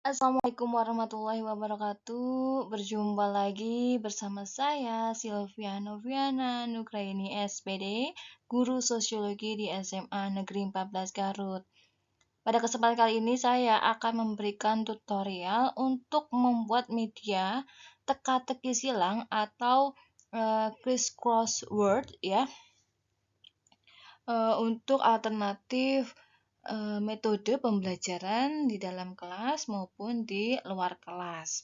Assalamualaikum warahmatullahi wabarakatuh. Berjumpa lagi bersama saya Sylvia Noviana Nugraini SPD, Guru Sosiologi di SMA Negeri 14 Garut. Pada kesempatan kali ini saya akan memberikan tutorial untuk membuat media teka-teki silang atau criss-cross word ya, untuk alternatif metode pembelajaran di dalam kelas maupun di luar kelas.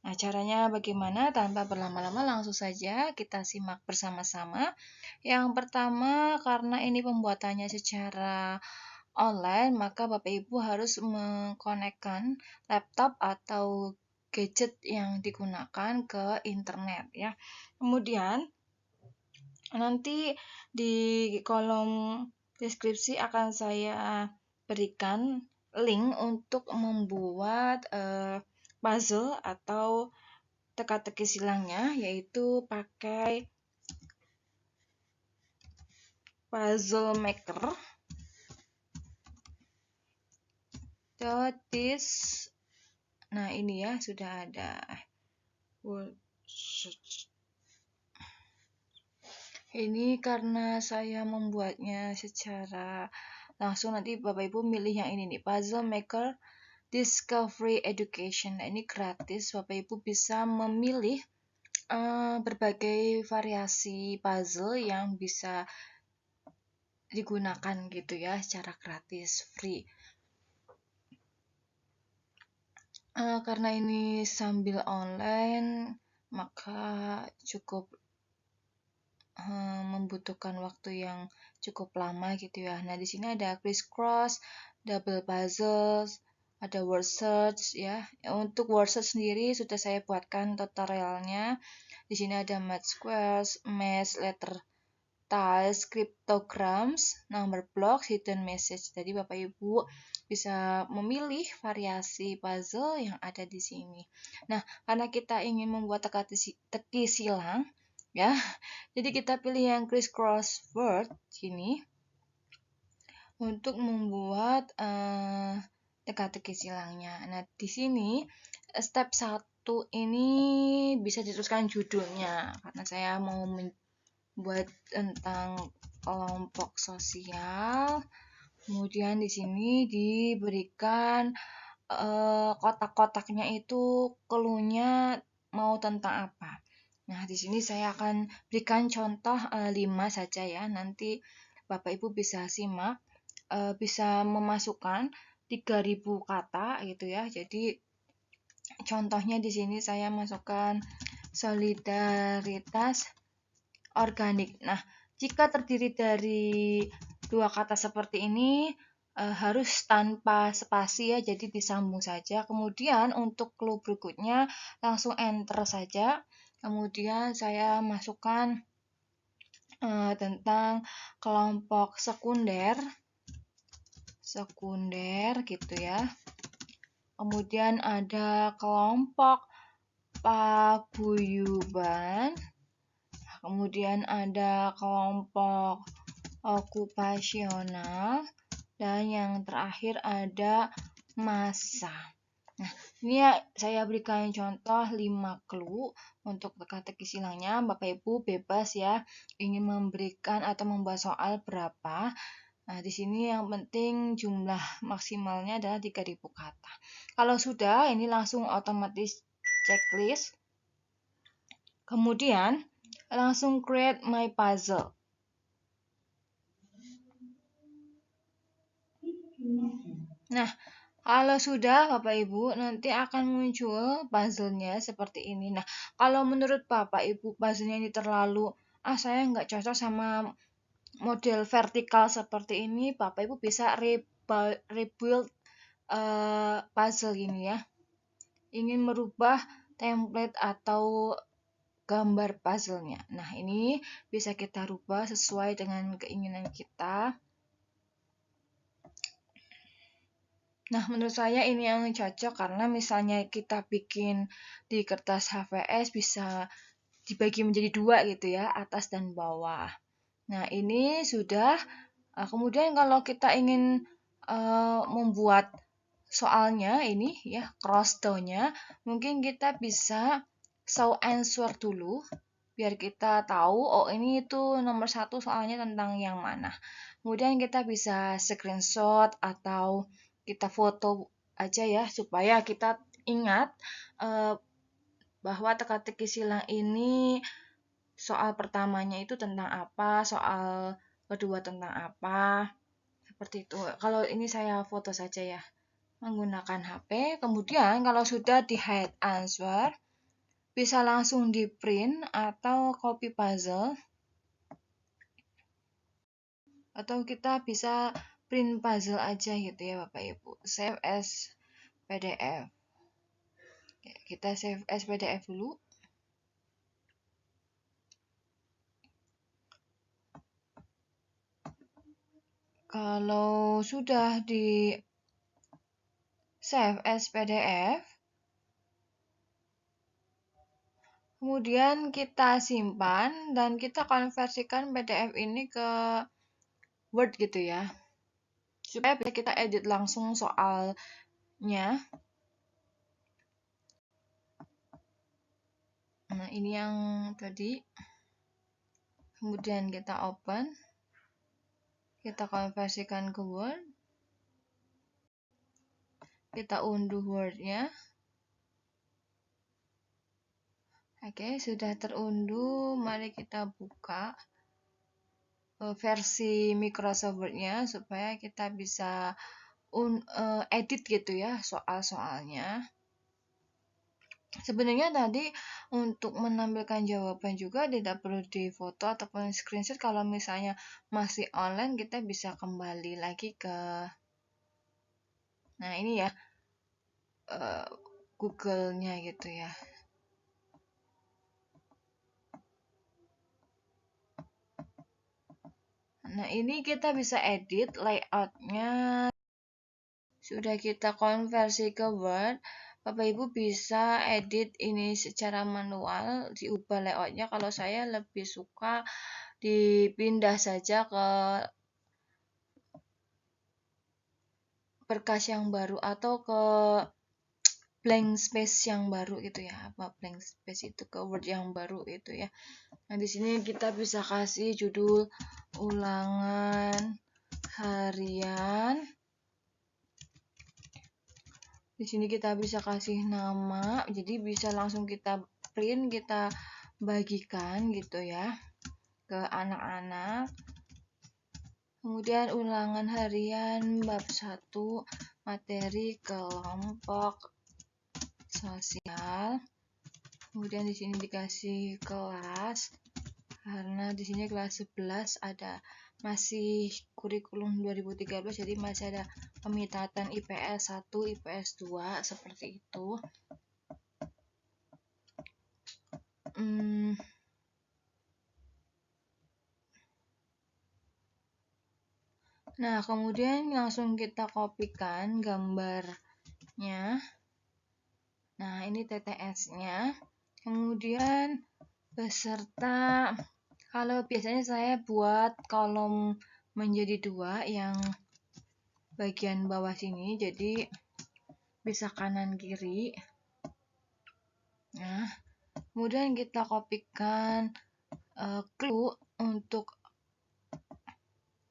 Nah, caranya bagaimana? Tanpa berlama-lama langsung saja kita simak bersama-sama. Yang pertama, karena ini pembuatannya secara online, maka Bapak Ibu harus mengkonekkan laptop atau gadget yang digunakan ke internet ya. Kemudian nanti di kolom deskripsi akan saya berikan link untuk membuat puzzle atau teka-teki silangnya, yaitu pakai puzzle maker. Nah ini ya sudah ada. Ini karena saya membuatnya secara langsung, nanti Bapak Ibu milih yang ini nih, Puzzle Maker Discovery Education. Nah, ini gratis, Bapak Ibu bisa memilih berbagai variasi puzzle yang bisa digunakan gitu ya, secara gratis, free. Karena ini sambil online, maka cukup membutuhkan waktu yang cukup lama gitu ya. Nah, di sini ada criss-cross, double puzzles, ada word search ya. Untuk word search sendiri sudah saya buatkan tutorialnya. Di sini ada math squares, math letter tiles, cryptograms, number blocks, hidden message. Jadi Bapak Ibu bisa memilih variasi puzzle yang ada di sini. Nah, karena kita ingin membuat teka-teki silang ya, jadi kita pilih yang criss-cross word sini untuk membuat teka-teki silangnya. Nah, di sini step 1 ini bisa diteruskan judulnya karena saya mau membuat tentang kelompok sosial. Kemudian di sini diberikan kotak-kotaknya itu clue-nya mau tentang apa. Nah, di sini saya akan berikan contoh 5 saja ya. Nanti Bapak Ibu bisa simak, bisa memasukkan 3000 kata gitu ya. Jadi contohnya di sini saya masukkan solidaritas organik. Nah, jika terdiri dari 2 kata seperti ini harus tanpa spasi ya, jadi disambung saja. Kemudian untuk clue berikutnya langsung enter saja. Kemudian saya masukkan tentang kelompok sekunder gitu ya. Kemudian ada kelompok paguyuban. Kemudian ada kelompok okupasional dan yang terakhir ada massa. Nah, ini ya saya berikan contoh 5 clue untuk teka-teki silangnya. Bapak Ibu bebas ya ingin memberikan atau membuat soal berapa. Nah, di sini yang penting jumlah maksimalnya adalah 3000 kata. Kalau sudah, ini langsung otomatis checklist. Kemudian langsung create my puzzle. Nah, kalau sudah Bapak Ibu nanti akan muncul puzzle-nya seperti ini. Nah, kalau menurut Bapak Ibu puzzle-nya ini terlalu saya nggak cocok sama model vertikal seperti ini, Bapak Ibu bisa rebuild puzzle ini ya. Ingin merubah template atau gambar puzzle-nya. Nah, ini bisa kita rubah sesuai dengan keinginan kita. Nah, menurut saya ini yang cocok karena misalnya kita bikin di kertas HVS bisa dibagi menjadi 2 gitu ya, atas dan bawah. Nah, ini sudah. Kemudian kalau kita ingin membuat soalnya ini ya, cross-nya, mungkin kita bisa show answer dulu biar kita tahu oh ini itu nomor 1 soalnya tentang yang mana. Kemudian kita bisa screenshot atau kita foto aja ya supaya kita ingat bahwa teka-teki silang ini soal pertamanya itu tentang apa, soal kedua tentang apa, seperti itu. Kalau ini saya foto saja ya menggunakan HP. Kemudian kalau sudah di hide answer bisa langsung di print atau copy puzzle, atau kita bisa print puzzle aja gitu ya Bapak Ibu. Save as PDF. Kita save as PDF dulu. Kalau sudah di save as PDF, kemudian kita simpan dan kita konversikan PDF ini ke Word gitu ya. Supaya bisa kita edit langsung soalnya. Nah, ini yang tadi. Kemudian kita open. Kita konversikan ke Word. Kita unduh Word-nya. Oke, sudah terunduh. Mari kita buka versi Microsoft Word-nya supaya kita bisa edit gitu ya soal-soalnya. Sebenarnya tadi untuk menampilkan jawaban juga tidak perlu difoto ataupun screenshot. Kalau misalnya masih online kita bisa kembali lagi ke ini ya Google-nya gitu ya. Nah, ini kita bisa edit layout-nya. Sudah kita konversi ke Word, Bapak Ibu bisa edit ini secara manual, diubah layout-nya. Kalau saya lebih suka dipindah saja ke berkas yang baru atau ke blank space yang baru gitu ya. Apa blank space itu ke Word yang baru itu ya. Nah, di sini kita bisa kasih judul ulangan harian. Di sini kita bisa kasih nama, jadi bisa langsung kita print, kita bagikan gitu ya ke anak-anak. Kemudian ulangan harian bab 1 materi kelompok sosial. Kemudian di sini dikasih kelas karena di sini kelas 11 ada masih kurikulum 2013, jadi masih ada peminatan IPS 1, IPS 2 seperti itu. Nah, kemudian langsung kita kopikan gambarnya. Nah, ini TTS-nya. Kemudian beserta, kalau biasanya saya buat kolom menjadi 2 yang bagian bawah sini, jadi bisa kanan kiri. Nah, kemudian kita kopikan clue untuk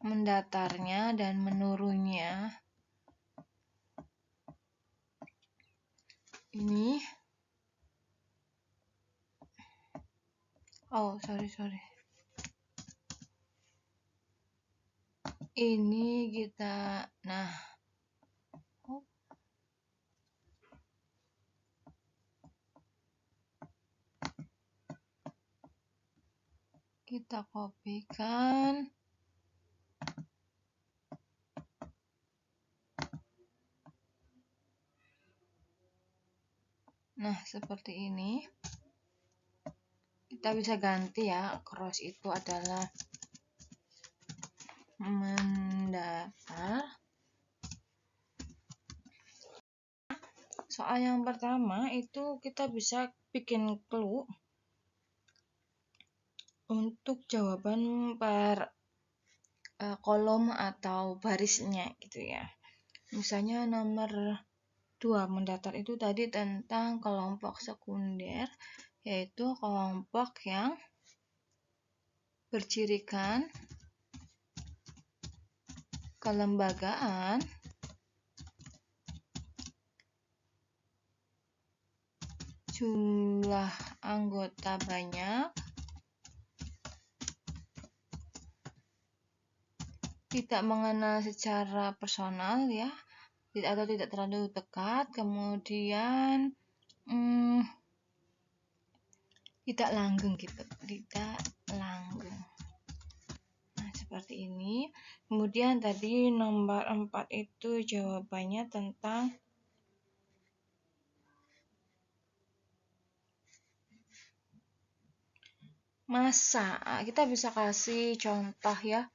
mendatarnya dan menurunnya. Ini. Oh, sorry. Ini kita, nah. Kita kopikan. Nah, seperti ini. Kita bisa ganti ya, cross itu adalah mendatar. Soal yang pertama itu kita bisa bikin clue untuk jawaban per kolom atau barisnya gitu ya. Misalnya nomor 2 mendatar itu tadi tentang kelompok sekunder, yaitu kelompok yang bercirikan kelembagaan, jumlah anggota banyak, tidak mengenal secara personal ya, atau tidak terlalu dekat, kemudian tidak langgeng gitu, tidak langgeng. Nah, seperti ini. Kemudian tadi nomor 4 itu jawabannya tentang masa. Kita bisa kasih contoh ya.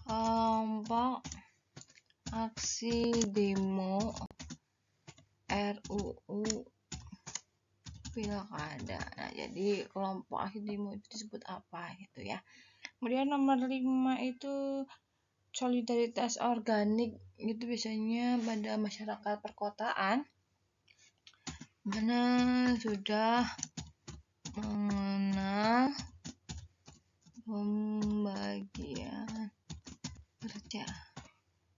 Kelompok aksi demo RUU pilkada. Nah, jadi kelompok aksi demo itu disebut apa gitu ya. Kemudian nomor 5 itu solidaritas organik, itu biasanya pada masyarakat perkotaan mana sudah mengenal pembagian kerja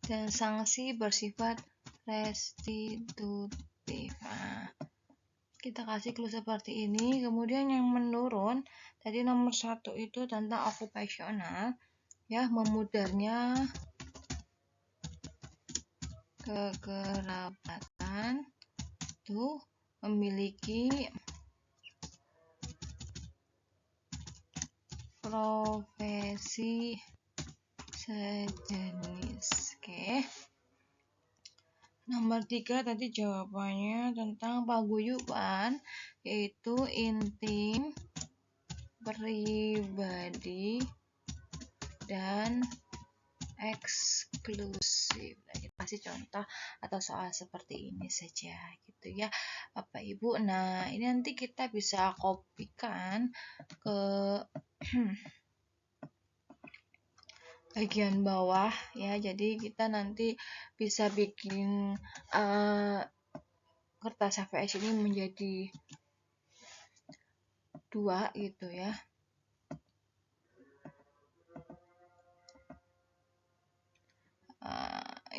dan sanksi bersifat restitutif. Nah, kita kasih clue seperti ini. Kemudian yang menurun tadi nomor 1 itu tentang okupasional ya, memudarnya kekerabatan tuh memiliki profesi sejenis. Oke. Nomor 3 tadi jawabannya tentang paguyuban, yaitu intim, pribadi, dan eksklusif. Nah, kita kasih contoh atau soal seperti ini saja gitu ya Bapak Ibu. Nah, ini nanti kita bisa kopikan ke bagian bawah ya. Jadi kita nanti bisa bikin kertas HVS ini menjadi 2 gitu ya.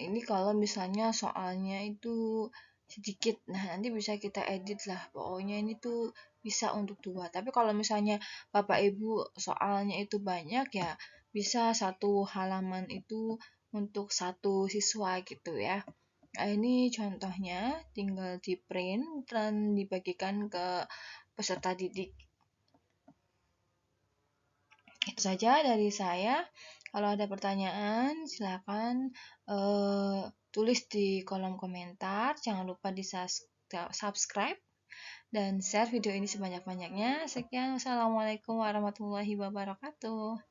Ini kalau misalnya soalnya itu sedikit, nah nanti bisa kita edit lah, pokoknya ini tuh bisa untuk 2. Tapi kalau misalnya Bapak Ibu soalnya itu banyak ya, bisa 1 halaman itu untuk 1 siswa gitu ya. Nah, ini contohnya tinggal di print dan dibagikan ke peserta didik. Itu saja dari saya. Kalau ada pertanyaan silakan tulis di kolom komentar. Jangan lupa di subscribe dan share video ini sebanyak-banyaknya. Sekian, wassalamualaikum warahmatullahi wabarakatuh.